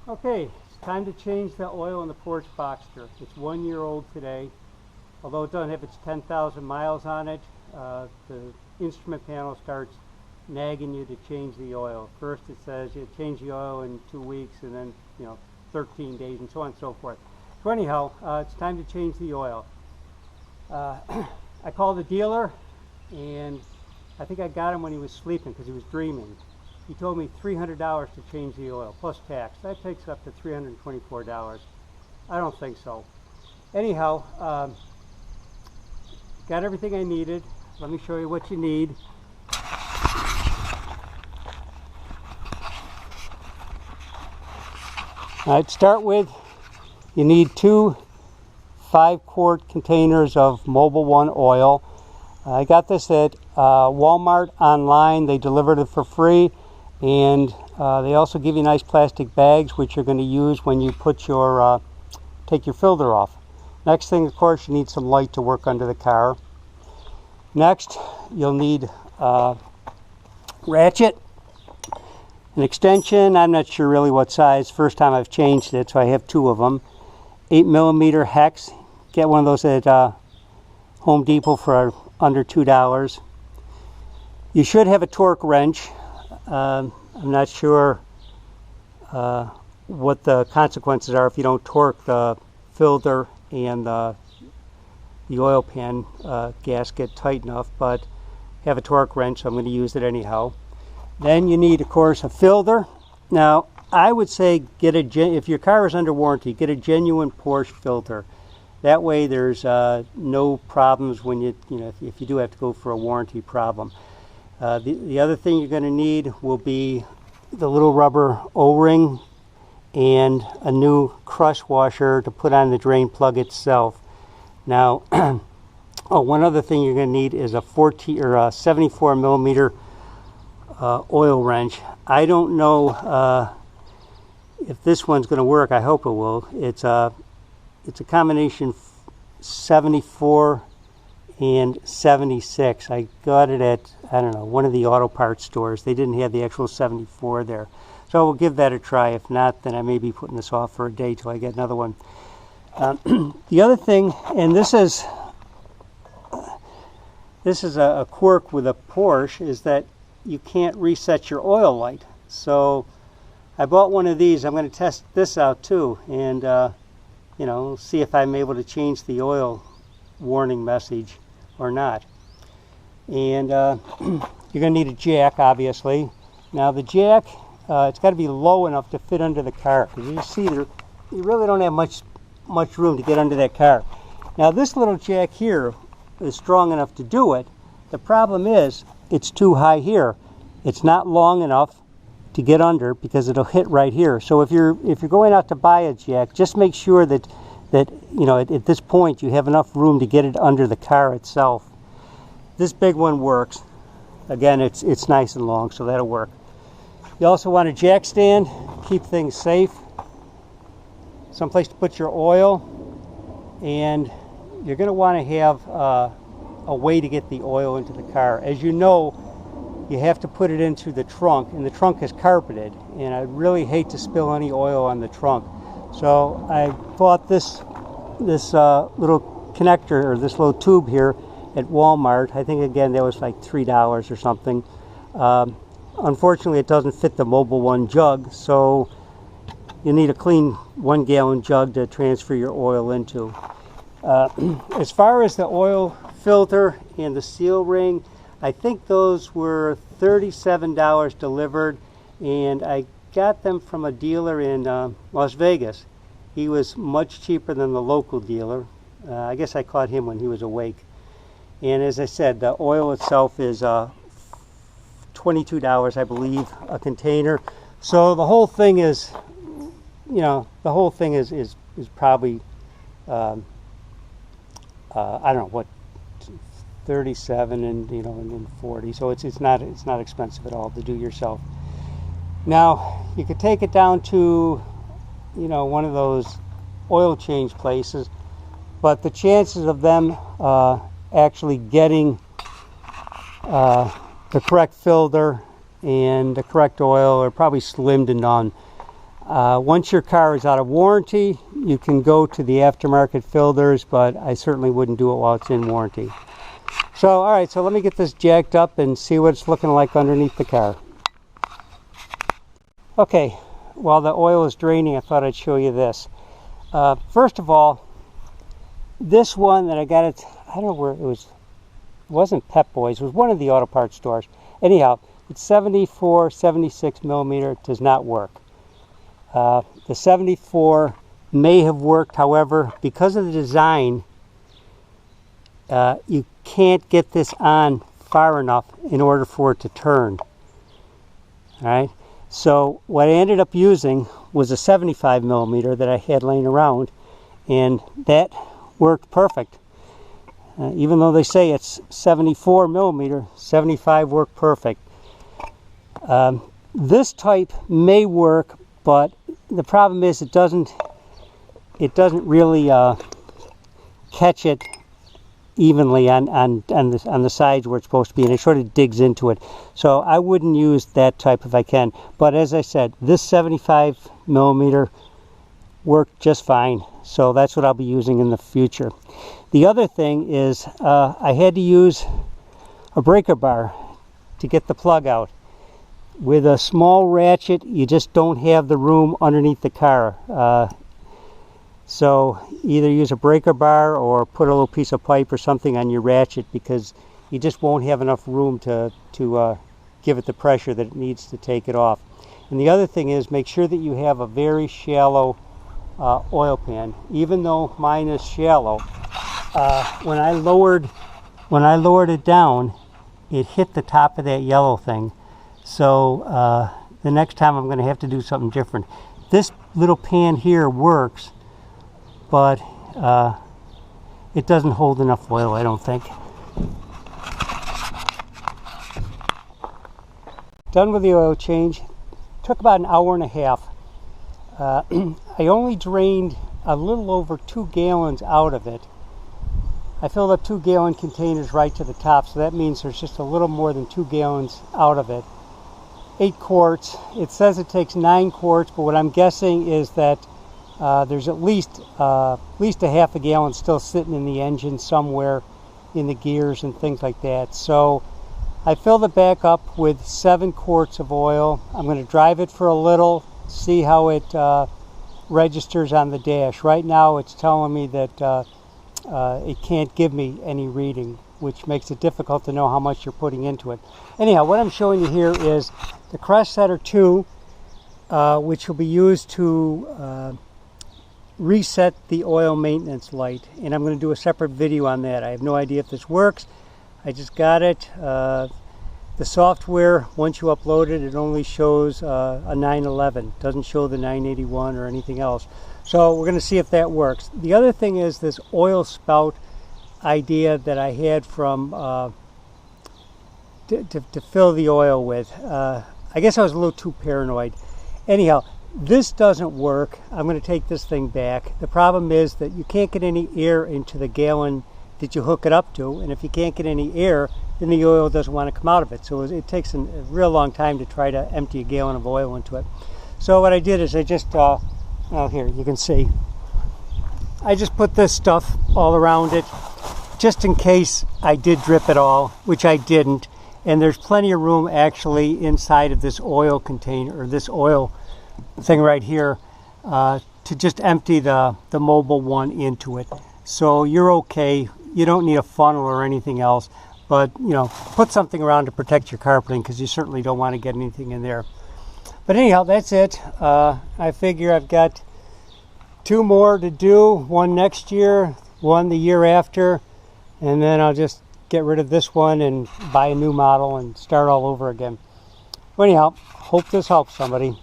Okay, it's time to change the oil in the Porsche Boxster. It's 1 year old today. Although it doesn't have its 10,000 miles on it, the instrument panel starts nagging you to change the oil. First it says you change the oil in 2 weeks, and then 13 days, and so on and so forth. So anyhow, it's time to change the oil. I called the dealer, and I think I got him when he was sleeping because he was dreaming. He told me $300 to change the oil, plus tax. That takes up to $324. I don't think so. Anyhow, got everything I needed. Let me show you what you need. I'd start with, you need 2 5-quart containers of Mobil 1 oil. I got this at Walmart online. They delivered it for free, and they also give you nice plastic bags which you're going to use when you put your take your filter off. Next thing, of course, you need some light to work under the car. Next, you'll need a ratchet, an extension. I'm not sure really what size. First time I've changed it, so I have 2 of them. 8mm hex. Get one of those at Home Depot for under $2. You should have a torque wrench. I'm not sure what the consequences are if you don't torque the filter and the oil pan gasket tight enough, but have a torque wrench, so I'm going to use it anyhow. Then you need, of course, a filter. Now, I would say if your car is under warranty, get a genuine Porsche filter. That way there's no problems when if you do have to go for a warranty problem. The other thing you're going to need will be the little rubber O-ring and a new crush washer to put on the drain plug itself. Now, one other thing you're going to need is a 74mm oil wrench. I don't know if this one's going to work. I hope it will. It's a combination 74 and 76. I got it at, I don't know, one of the auto parts stores. They didn't have the actual 74 there. So we'll give that a try. If not, then I may be putting this off for a day till I get another one. The other thing, and this is a quirk with a Porsche, is that you can't reset your oil light. So I bought one of these. I'm going to test this out too, and see if I'm able to change the oil warning message or not. And you're going to need a jack, obviously. Now the jack, it's got to be low enough to fit under the car, because you see you really don't have much room to get under that car. Now this little jack here is strong enough to do it. The problem is it's too high here. It's not long enough to get under because it'll hit right here. So if you're going out to buy a jack, just make sure that at this point you have enough room to get it under the car itself. This big one works. Again, it's nice and long, so that'll work. You also want a jack stand, keep things safe. Someplace to put your oil, and you're going to want to have a way to get the oil into the car. As you know, you have to put it into the trunk, and the trunk is carpeted, and I really hate to spill any oil on the trunk. So I bought this little connector, or this little tube here at Walmart. I think, again, that was like $3 or something. Unfortunately, it doesn't fit the Mobil 1 jug, so you need a clean 1-gallon jug to transfer your oil into. As far as the oil filter and the seal ring, I think those were $37 delivered, and I got them from a dealer in Las Vegas. He was much cheaper than the local dealer. I guess I caught him when he was awake. And as I said, the oil itself is $22, I believe, a container. So the whole thing is, is probably I don't know what, 37 and and 40. So it's not expensive at all to do yourself. Now you could take it down to one of those oil change places, but the chances of them actually getting the correct filter and the correct oil are probably slim to none. Once your car is out of warranty, you can go to the aftermarket filters, but I certainly wouldn't do it while it's in warranty. So, all right, so let me get this jacked up and see what it's looking like underneath the car. Okay, while the oil is draining, I thought I'd show you this. First of all, this one that I got it, I don't know where it was. It wasn't Pep Boys. It was one of the auto parts stores. Anyhow, it's 74, 76 millimeter. It does not work. The 74 may have worked, however, because of the design, you can't get this on far enough in order for it to turn. All right. So what I ended up using was a 75 millimeter that I had laying around, and that worked perfect. Even though they say it's 74 millimeter, 75 worked perfect. This type may work, but the problem is it doesn't really catch it evenly on the sides where it's supposed to be, and it sort of digs into it. So I wouldn't use that type if I can. But as I said, this 75 millimeter worked just fine. So that's what I'll be using in the future. The other thing is I had to use a breaker bar to get the plug out. With a small ratchet, you just don't have the room underneath the car. So either use a breaker bar or put a little piece of pipe or something on your ratchet, because you just won't have enough room to give it the pressure that it needs to take it off. And the other thing is, make sure that you have a very shallow oil pan. Even though mine is shallow, when I lowered it down, it hit the top of that yellow thing. So the next time I'm going to have to do something different. This little pan here works, but it doesn't hold enough oil, I don't think. Done with the oil change. Took about an hour and a half. I only drained a little over 2 gallons out of it. I filled up 2-gallon containers right to the top, so that means there's just a little more than 2 gallons out of it. 8 quarts. It says it takes 9 quarts, but what I'm guessing is that there's at least a half a gallon still sitting in the engine somewhere, in the gears and things like that. So I filled it back up with 7 quarts of oil. I'm going to drive it for a little, see how it registers on the dash. Right now it's telling me that it can't give me any reading, which makes it difficult to know how much you're putting into it. Anyhow, what I'm showing you here is the Crush Setter 2, which will be used to reset the oil maintenance light, and I'm going to do a separate video on that. I have no idea if this works. I just got it. The software, once you upload it, it only shows a 911. It doesn't show the 981 or anything else. So we're going to see if that works. The other thing is this oil spout idea that I had from to fill the oil with. I guess I was a little too paranoid. Anyhow, this doesn't work. I'm going to take this thing back. The problem is that you can't get any air into the gallon that you hook it up to, and if you can't get any air, then the oil doesn't want to come out of it. So it takes a real long time to try to empty a gallon of oil into it. So what I did is I just, here you can see, I just put this stuff all around it, just in case I did drip it all, which I didn't. And there's plenty of room actually inside of this oil container, or this oil thing right here, to just empty the mobile one into it. So you're okay. You don't need a funnel or anything else, but you know, put something around to protect your carpeting, because you certainly don't want to get anything in there. But anyhow, that's it. I figure I've got 2 more to do, one next year, one the year after, and then I'll just get rid of this one and buy a new model and start all over again. Well, anyhow, hope this helps somebody.